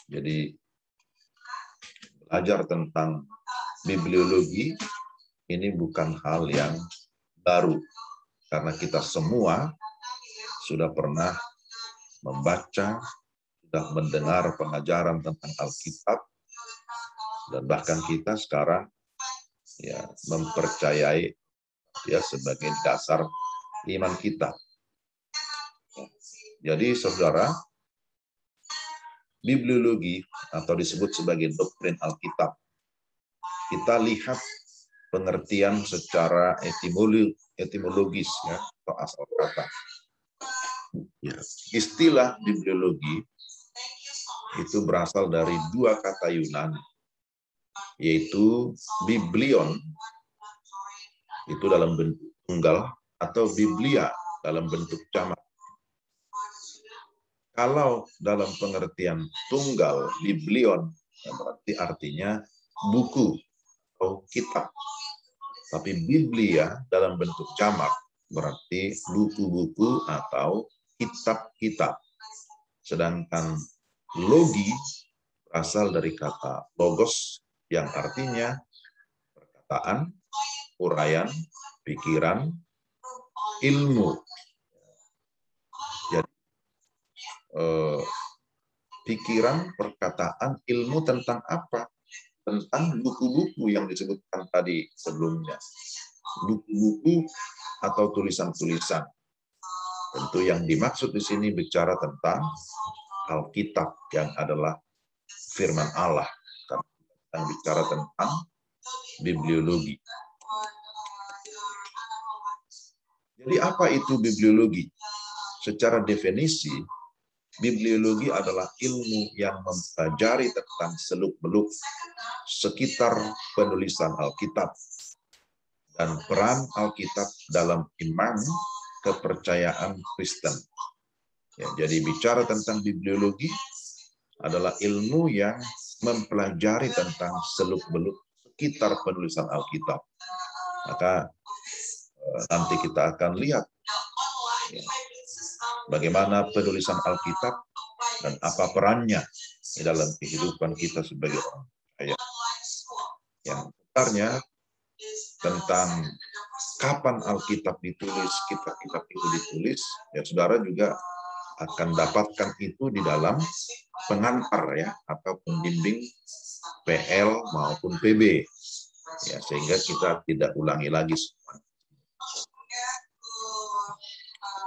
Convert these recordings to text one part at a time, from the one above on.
Jadi belajar tentang bibliologi ini bukan hal yang baru, karena kita semua sudah pernah membaca, sudah mendengar pengajaran tentang Alkitab, dan bahkan kita sekarang ya mempercayai ya sebagai dasar iman kita. Jadi saudara, bibliologi atau disebut sebagai doktrin Alkitab, kita lihat pengertian secara etimologis ya, atau asal kata. Ya, istilah bibliologi itu berasal dari dua kata Yunani, yaitu biblion itu dalam bentuk tunggal atau biblia dalam bentuk jamak. Kalau dalam pengertian tunggal, biblion, berarti artinya buku atau kitab. Tapi biblia dalam bentuk jamak berarti buku-buku atau kitab-kitab. Sedangkan logi berasal dari kata logos yang artinya perkataan, uraian, pikiran, ilmu. Jadi pikiran, perkataan, ilmu tentang apa? Tentang buku-buku yang disebutkan tadi sebelumnya. Buku-buku atau tulisan-tulisan. Tentu yang dimaksud di sini bicara tentang Alkitab yang adalah firman Allah. Yang bicara tentang bibliologi. Jadi apa itu bibliologi? Secara definisi, bibliologi adalah ilmu yang mempelajari tentang seluk-beluk sekitar penulisan Alkitab dan peran Alkitab dalam iman kepercayaan Kristen. Ya, jadi bicara tentang bibliologi adalah ilmu yang mempelajari tentang seluk-beluk sekitar penulisan Alkitab. Maka nanti kita akan lihat ya, bagaimana penulisan Alkitab dan apa perannya di dalam kehidupan kita sebagai orang percaya. Yang sebenarnya tentang kapan Alkitab ditulis, kitab-kitab itu ditulis, ya saudara juga akan dapatkan itu di dalam pengantar ya, atau pembimbing PL maupun PB. Ya, sehingga kita tidak ulangi lagi semua.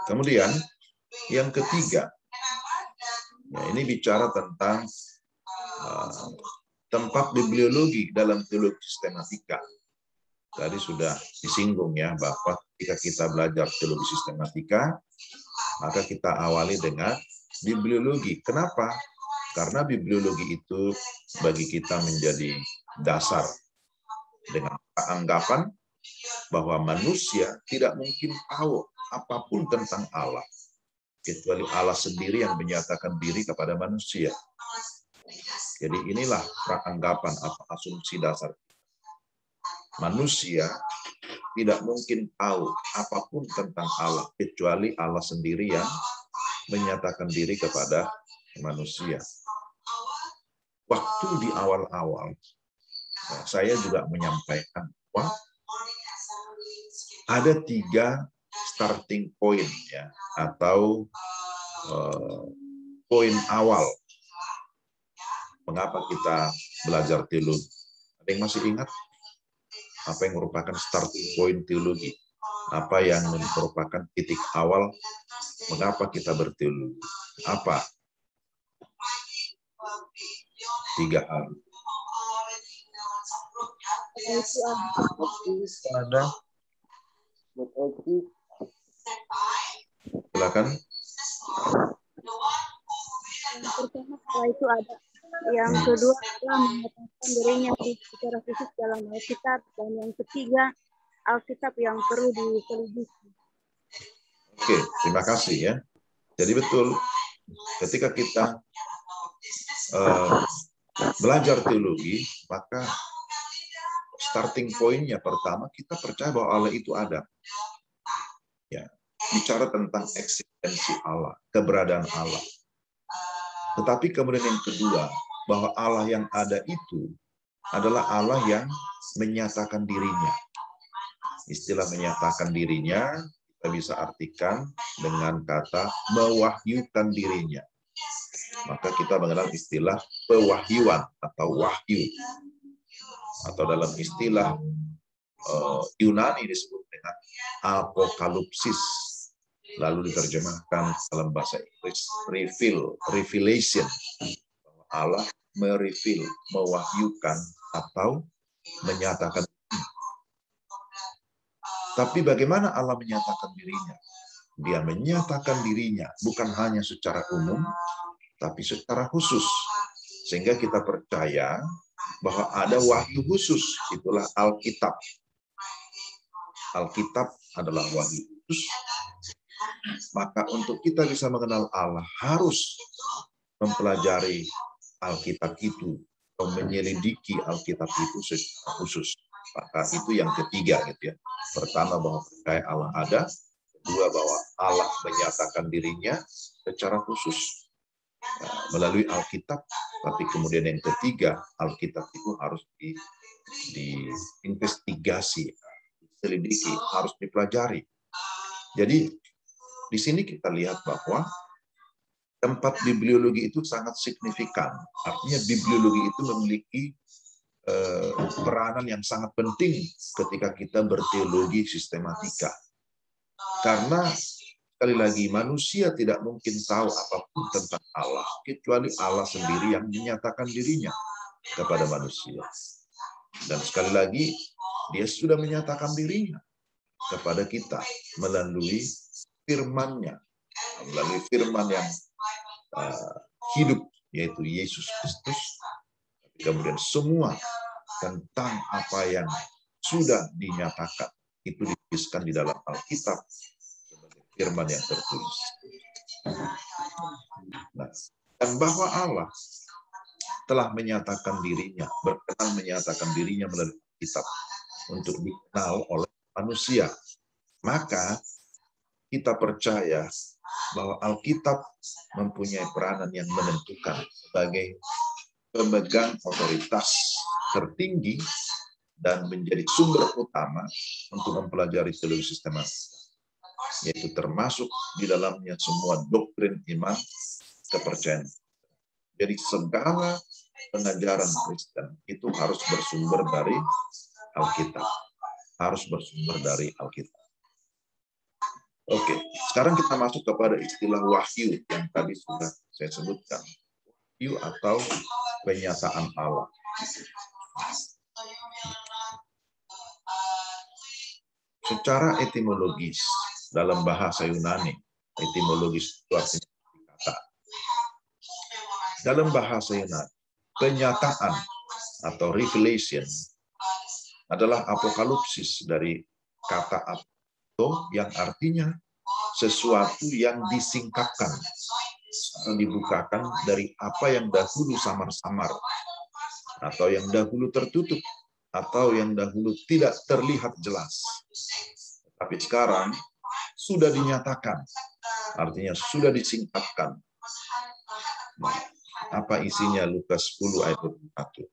Kemudian yang ketiga, ya ini bicara tentang tempat bibliologi dalam teologi sistematika. Tadi sudah disinggung ya, bahwa ketika kita belajar teologi sistematika, maka kita awali dengan bibliologi. Kenapa? Karena bibliologi itu bagi kita menjadi dasar dengan anggapan bahwa manusia tidak mungkin tahu apapun tentang Allah, kecuali Allah sendiri yang menyatakan diri kepada manusia. Jadi inilah anggapan atau asumsi dasar. Manusia tidak mungkin tahu apapun tentang Allah, kecuali Allah sendiri yang menyatakan diri kepada manusia. Waktu di awal-awal, saya juga menyampaikan bahwa ada 3 starting point ya, atau poin awal mengapa kita belajar teologi. Ada yang masih ingat apa yang merupakan starting point teologi? Apa yang merupakan titik awal mengapa kita berteologi? Apa? 3 hal. Ada. Silakan. Yang pertama setelah itu ada. Yang kedua adalah mengatakan dirinya secara fisik dalam Alkitab. Dan yang ketiga, Alkitab yang perlu diselidiki. Oke, terima kasih ya. Jadi betul, ketika kita belajar teologi, maka starting point-nya pertama, kita percaya bahwa Allah itu ada. Ya, bicara tentang eksistensi Allah, keberadaan Allah. Tetapi kemudian yang kedua, bahwa Allah yang ada itu adalah Allah yang menyatakan dirinya. Istilah menyatakan dirinya kita bisa artikan dengan kata mewahyukan dirinya. Maka kita mengenal istilah pewahyuan atau wahyu. Atau dalam istilah Yunani disebut dengan apokalipsis. Lalu diterjemahkan dalam bahasa Inggris revelation. Allah mereveal, mewahyukan atau menyatakan. Tapi bagaimana Allah menyatakan dirinya? Dia menyatakan dirinya bukan hanya secara umum, tapi secara khusus. Sehingga kita percaya bahwa ada wahyu khusus, itulah Alkitab. Alkitab adalah wahyu khusus. Maka untuk kita bisa mengenal Allah harus mempelajari Alkitab itu, atau menyelidiki Alkitab itu secara khusus. Maka itu yang ketiga, gitu ya. Pertama, bahwa percaya Allah ada. Kedua, bahwa Allah menyatakan dirinya secara khusus melalui Alkitab. Tapi kemudian yang ketiga, Alkitab itu harus diinvestigasi, diselidiki, harus dipelajari. Jadi di sini kita lihat bahwa tempat bibliologi itu sangat signifikan. Artinya bibliologi itu memiliki peranan yang sangat penting ketika kita berteologi sistematika. Karena sekali lagi manusia tidak mungkin tahu apapun tentang Allah kecuali Allah sendiri yang menyatakan dirinya kepada manusia. Dan sekali lagi dia sudah menyatakan dirinya kepada kita melalui firman-Nya, melalui firman yang hidup, yaitu Yesus Kristus. Kemudian semua tentang apa yang sudah dinyatakan itu dituliskan di dalam Alkitab sebagai firman yang tertulis. Nah, dan bahwa Allah telah menyatakan dirinya, berkenan menyatakan dirinya melalui Alkitab untuk dikenal oleh manusia. Maka kita percaya bahwa Alkitab mempunyai peranan yang menentukan sebagai pemegang otoritas tertinggi dan menjadi sumber utama untuk mempelajari teologi sistematika, yaitu termasuk di dalamnya semua doktrin iman kepercayaan. Jadi segala pengajaran Kristen itu harus bersumber dari Alkitab, harus bersumber dari Alkitab. Oke, sekarang kita masuk kepada istilah wahyu yang tadi sudah saya sebutkan. Wahyu atau penyataan Allah. Secara etimologis dalam bahasa Yunani, etimologis itu artinya kata. Dalam bahasa Yunani, penyataan atau revelation adalah apokalipsis dari kata apo yang artinya sesuatu yang disingkapkan atau dibukakan dari apa yang dahulu samar-samar atau yang dahulu tertutup atau yang dahulu tidak terlihat jelas. Tapi sekarang sudah dinyatakan, artinya sudah disingkapkan. Nah, apa isinya Lukas 10 ayat 21?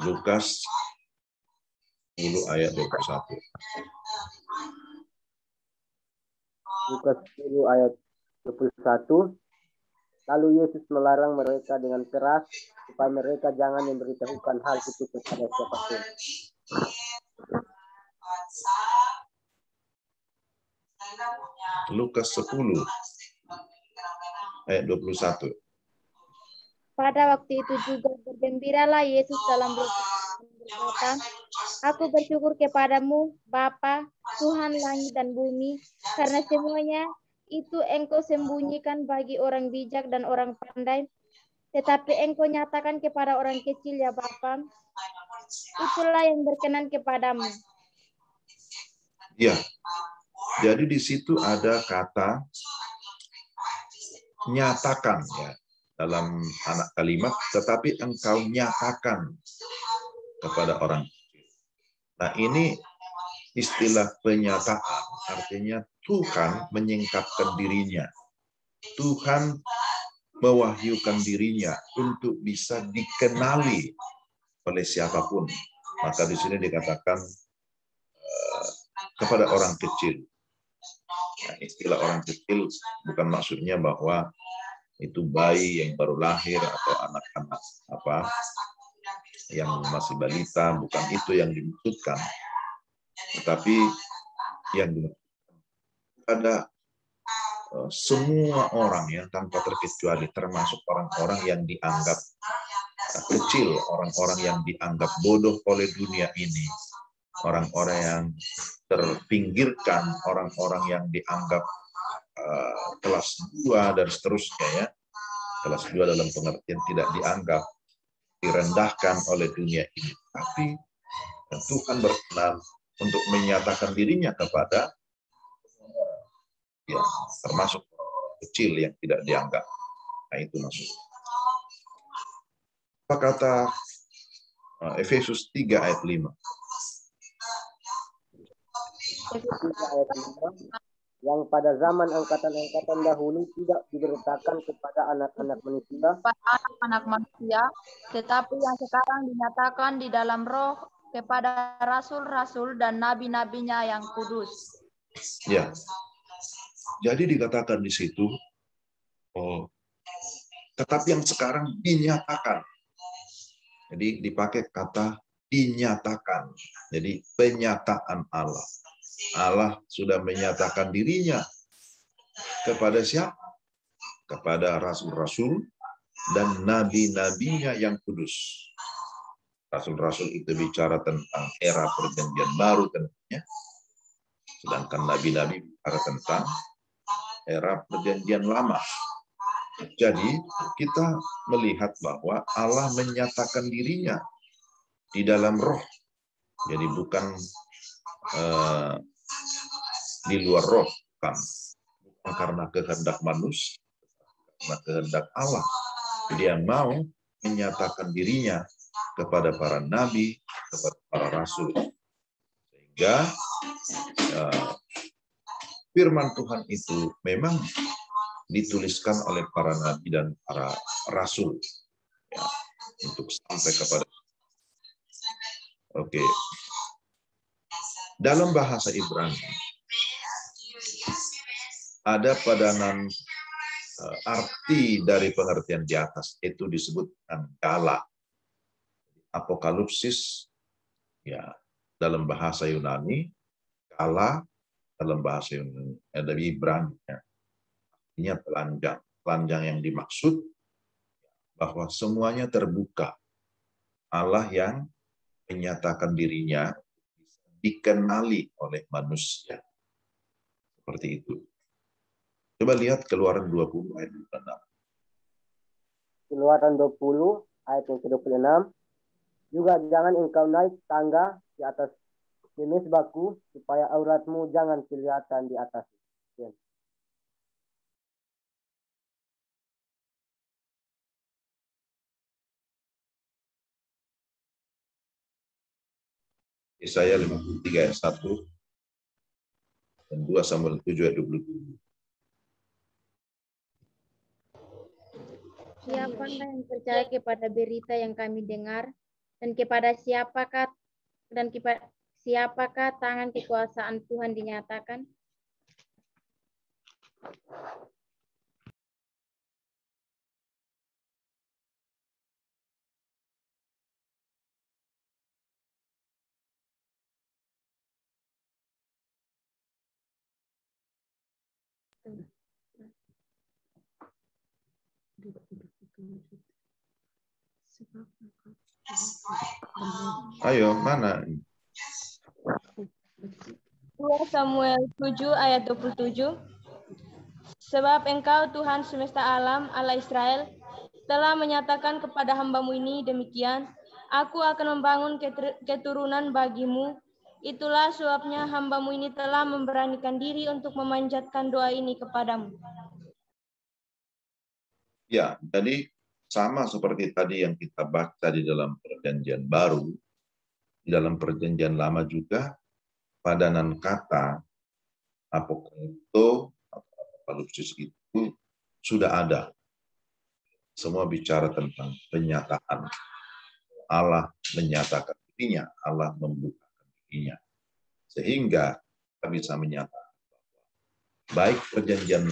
Lukas 10 ayat 21. Lukas 10 ayat 21. Lalu Yesus melarang mereka dengan keras supaya mereka jangan memberitahukan hal itu kepada siapapun. Lukas 10 ayat 21. Pada waktu itu juga bergembiralah Yesus dalam berkata, Aku bersyukur kepadamu, Bapa, Tuhan langit dan bumi, karena semuanya itu Engkau sembunyikan bagi orang bijak dan orang pandai, tetapi Engkau nyatakan kepada orang kecil, ya Bapa. Itulah yang berkenan kepadamu. Ya, jadi di situ ada kata nyatakan ya dalam anak kalimat, tetapi engkau nyatakan kepada orang. Nah ini istilah penyataan, artinya Tuhan menyingkapkan dirinya. Tuhan mewahyukan dirinya untuk bisa dikenali oleh siapapun. Maka di sini dikatakan kepada orang kecil. Nah, istilah orang kecil bukan maksudnya bahwa itu bayi yang baru lahir atau anak-anak yang masih balita, bukan itu yang dimaksudkan. Tetapi yang ada semua orang yang tanpa terkecuali, termasuk orang-orang yang dianggap kecil, orang-orang yang dianggap bodoh oleh dunia ini, orang-orang yang terpinggirkan, orang-orang yang dianggap kelas 2 dan seterusnya ya. Kelas 2 dalam pengertian tidak dianggap, direndahkan oleh dunia ini. Tapi Tuhan berkenan untuk menyatakan dirinya kepada ya, termasuk kecil yang tidak dianggap. Nah, itu maksudnya. Apa kata Efesus 3 ayat 5? Ayat 5, yang pada zaman angkatan-angkatan dahulu tidak diberitakan kepada anak-anak manusia, tetapi yang sekarang dinyatakan di dalam roh kepada rasul-rasul dan nabi-nabinya yang kudus. Ya, jadi dikatakan di situ, tetapi yang sekarang dinyatakan. Jadi dipakai kata dinyatakan. Jadi penyataan Allah. Allah sudah menyatakan dirinya kepada siapa? Kepada rasul-rasul dan nabi-nabinya yang kudus. Rasul-rasul itu bicara tentang era perjanjian baru tentunya. Sedangkan nabi-nabi bicara tentang era perjanjian lama. Jadi kita melihat bahwa Allah menyatakan dirinya di dalam roh. Jadi bukan di luar roh, bukan karena kehendak manusia, karena kehendak Allah. Dia mau menyatakan dirinya kepada para nabi, kepada para rasul. Sehingga firman Tuhan itu memang dituliskan oleh para nabi dan para rasul ya, untuk sampai kepada. Oke. Dalam bahasa Ibrani ada padanan arti dari pengertian di atas itu disebutkan gala. Apokalipsis ya dalam bahasa Yunani, gala dalam bahasa Yunani ada Ibrani ya. Artinya telanjang. Telanjang yang dimaksud bahwa semuanya terbuka. Allah yang menyatakan dirinya dikenali oleh manusia. Seperti itu. Coba lihat Keluaran 20 ayat 26. Keluaran 20 ayat yang ke-26. Juga jangan engkau naik tangga di atas mesbahku supaya auratmu jangan kelihatan di atas. Ya. Yesaya 53 ayat 1 dan 2 Samuel 7 ayat 27. Siapakah yang percaya kepada berita yang kami dengar, dan kepada siapakah tangan kekuasaan Tuhan dinyatakan? Ayo, mana? 2 Samuel 7 ayat 27. Sebab engkau Tuhan semesta alam, Allah Israel, telah menyatakan kepada hamba-Mu ini demikian, aku akan membangun keturunan bagimu. Itulah sebabnya hamba-Mu ini telah memberanikan diri untuk memanjatkan doa ini kepadamu. Ya, jadi sama seperti tadi yang kita baca di dalam perjanjian baru, di dalam perjanjian lama juga padanan kata apokalipto atau apokalipsis itu sudah ada. Semua bicara tentang penyataan. Allah menyatakan dirinya, Allah membukakan dirinya. Sehingga kita bisa menyatakan baik perjanjian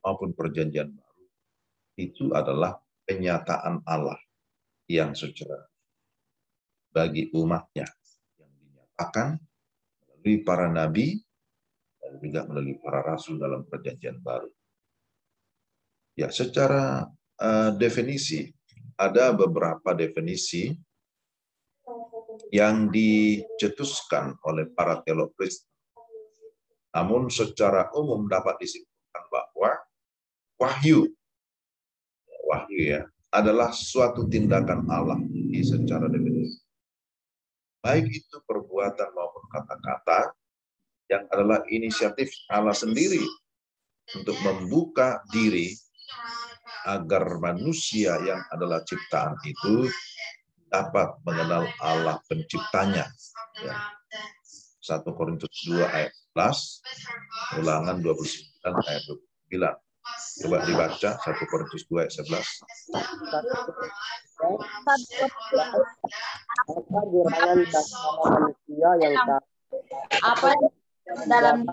maupun perjanjian baru itu adalah penyataan Allah yang secara bagi umatnya yang dinyatakan melalui para nabi dan juga melalui para rasul dalam perjanjian baru. Ya, secara definisi ada beberapa definisi yang dicetuskan oleh para teolog Kristen. Namun secara umum dapat disimpulkan bahwa wahyu ya adalah suatu tindakan Allah secara definisi. Baik itu perbuatan maupun kata-kata yang adalah inisiatif Allah sendiri untuk membuka diri agar manusia yang adalah ciptaan itu dapat mengenal Allah penciptanya. Ya. 1 Korintus 2 ayat 11, Ulangan 29 ayat 29. Coba dibaca 1 Korintus 2 ayat 11. Apa gerangan manusia yang tak apa yang dalam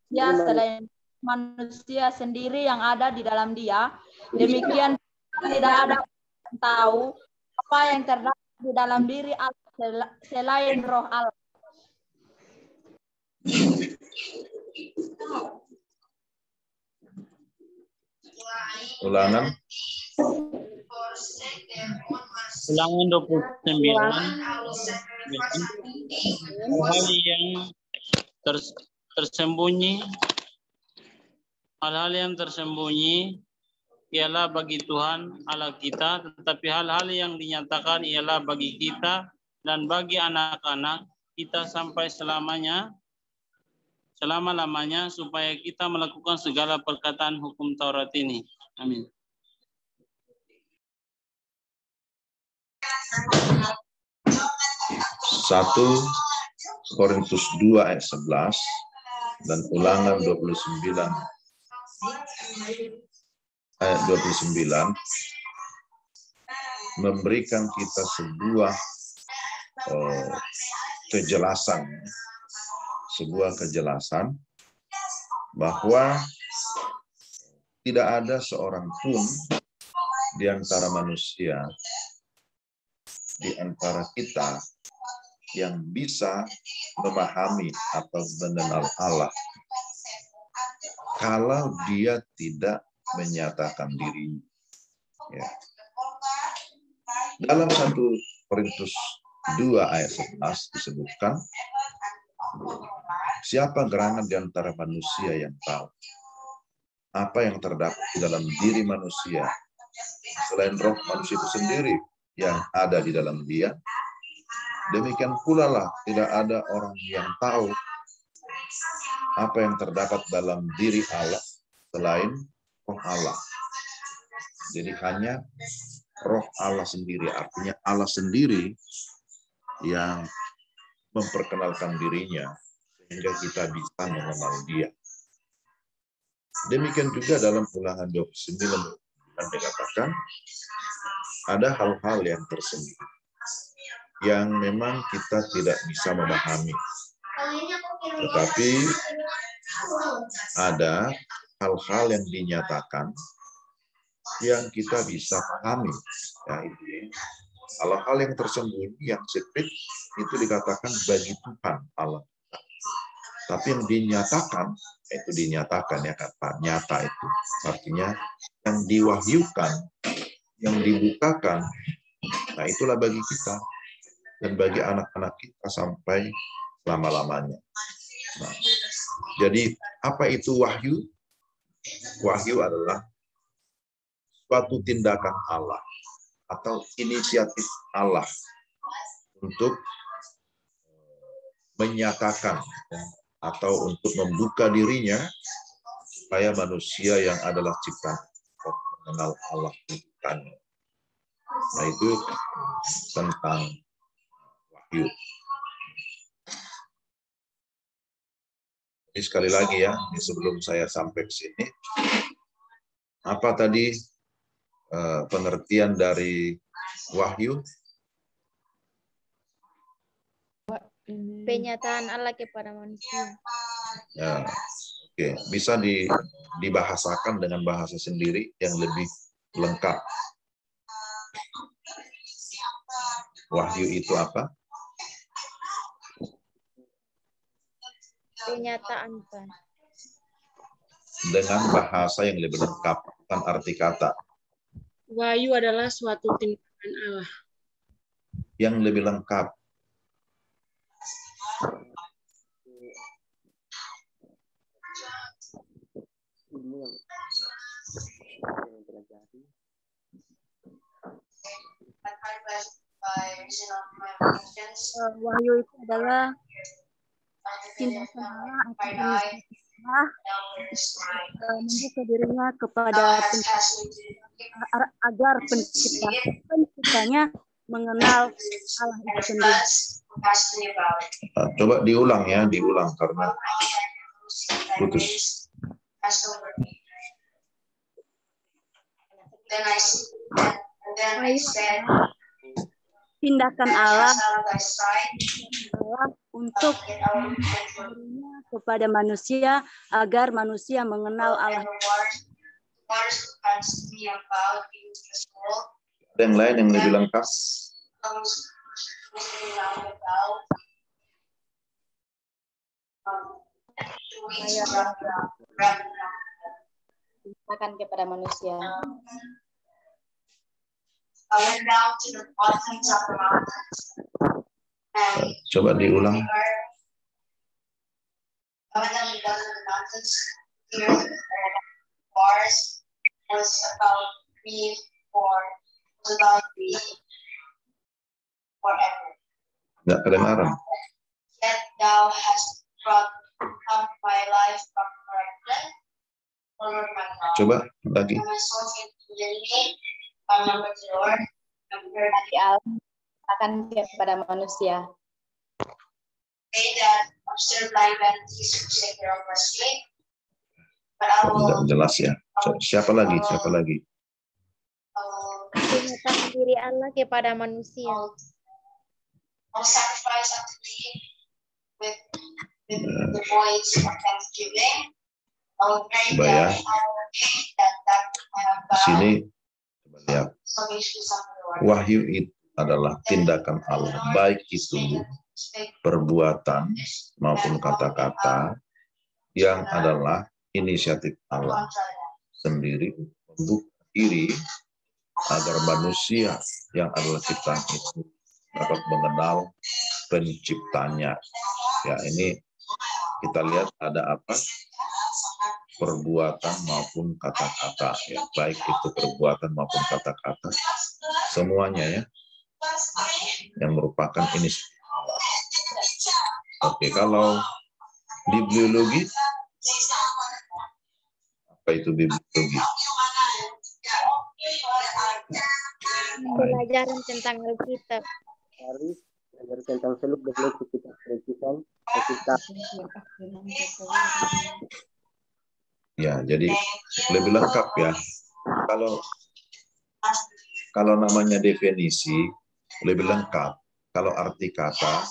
dia selain manusia sendiri yang ada di dalam dia, demikian tidak ada yang tahu apa yang terdapat di dalam diri Allah selain roh Allah. Ulangan 29. Hal yang tersembunyi, hal-hal yang tersembunyi ialah bagi Tuhan Allah kita, tetapi hal-hal yang dinyatakan ialah bagi kita dan bagi anak-anak kita sampai selama-lamanya, supaya kita melakukan segala perkataan hukum Taurat ini. Amin. Satu Korintus 2 ayat 11 dan Ulangan 29 ayat 29 memberikan kita sebuah kejelasan bahwa tidak ada seorang pun di antara manusia, di antara kita yang bisa memahami atau mengenal Allah kalau dia tidak menyatakan dirinya. Ya. Dalam 1 Korintus 2 ayat 11 disebutkan, siapa gerangan di antara manusia yang tahu apa yang terdapat di dalam diri manusia selain roh manusia itu sendiri yang ada di dalam dia. Demikian pula lah tidak ada orang yang tahu apa yang terdapat dalam diri Allah selain roh Allah. Jadi hanya roh Allah sendiri, artinya Allah sendiri yang memperkenalkan dirinya sehingga kita bisa mengenal dia. Demikian juga dalam Ulangan 29 dikatakan ada hal-hal yang tersembunyi yang memang kita tidak bisa memahami. Tetapi ada hal-hal yang dinyatakan yang kita bisa pahami. Ya, itu hal-hal yang tersembunyi, yang secret, itu dikatakan bagi Tuhan Allah. Tapi yang dinyatakan, itu dinyatakan ya, kata nyata itu. Artinya yang diwahyukan, yang dibukakan, nah itulah bagi kita. Dan bagi anak-anak kita sampai selama-lamanya. Nah, jadi apa itu wahyu? Wahyu adalah suatu tindakan Allah atau inisiatif Allah untuk menyatakan atau untuk membuka dirinya supaya manusia yang adalah ciptaan mengenal Allah ciptaannya. Nah itu tentang wahyu. Jadi sekali lagi ya, sebelum saya sampai ke sini, apa tadi pengertian dari wahyu? Penyataan Allah kepada manusia. Ya, oke. Bisa dibahasakan dengan bahasa sendiri yang lebih lengkap. Wahyu itu apa? Penyataan Tuhan. Dengan bahasa yang lebih lengkap, bukan arti kata. Wahyu adalah suatu tindakan Allah. Yang lebih lengkap. Wahyu itu adalah tindakan Allah atau Allah membuka dirinya kepada agar penciptanya mengenal Allah itu sendiri. Coba diulang ya, diulang karena putus. Tindakan Allah untuk dirinya kepada manusia agar manusia mengenal Allah. Ada yang lain yang lebih lengkap? Akan kepada manusia. Coba diulang. Nggak kedengaran. Coba lagi. Dari Allah akan kepada manusia. Tidak jelas ya. Siapa lagi? Siapa lagi? Penyataan diri Allah kepada manusia. Coba ya. Di sini coba lihat. Wahyu itu adalah tindakan Allah, baik itu perbuatan maupun kata-kata yang adalah inisiatif Allah sendiri untuk diri agar manusia yang adalah ciptaan itu dapat mengenal penciptanya. Ya, ini kita lihat ada apa? Perbuatan maupun kata-kata, ya, baik itu perbuatan maupun kata-kata, semuanya ya, yang merupakan inisiatif Allah. Oke, kalau bibliologi, apa itu bibliologi? Pelajaran tentang Alkitab. Belajar tentang seluk beluk kitab pericikan Alkitab. Ya, jadi lebih lengkap ya. Kalau namanya definisi lebih lengkap. Kalau arti kata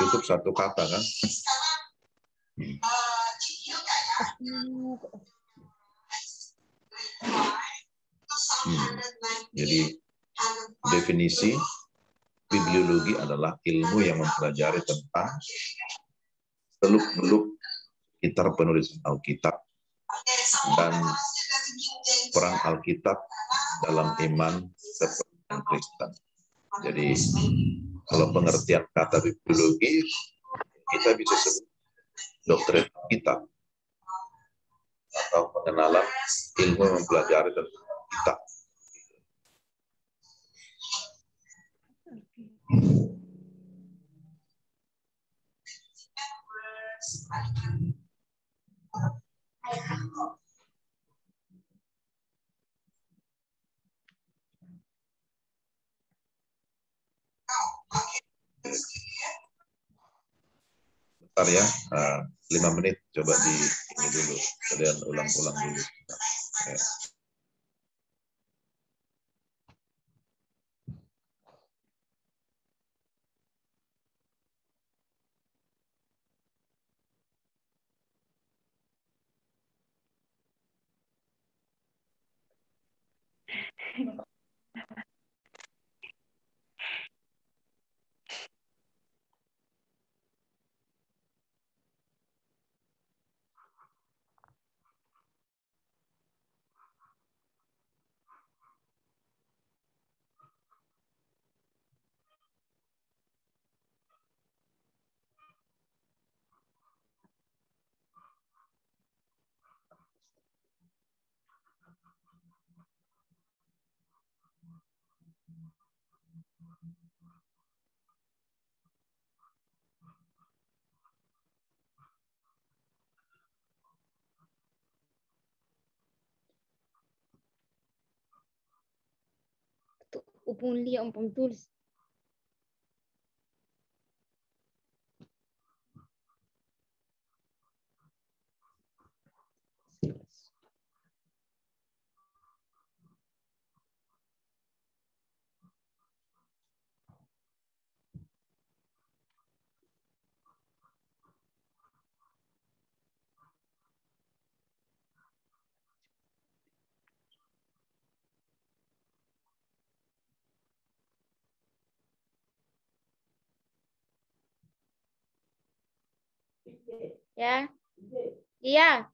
cukup satu kata kan? Jadi definisi bibliologi adalah ilmu yang mempelajari tentang seluk-beluk kitab penulisan Alkitab dan peran Alkitab dalam iman kepercayaan Kristen. Jadi kalau pengertian kata bibliologi, kita bisa sebut doktrin Alkitab atau pengenalan ilmu yang mempelajari tentang Alkitab. Bentar ya, 5 menit coba di ini dulu, kalian ulang-ulang dulu. Ya. Upun liya umpun tulis. Ya. Iya.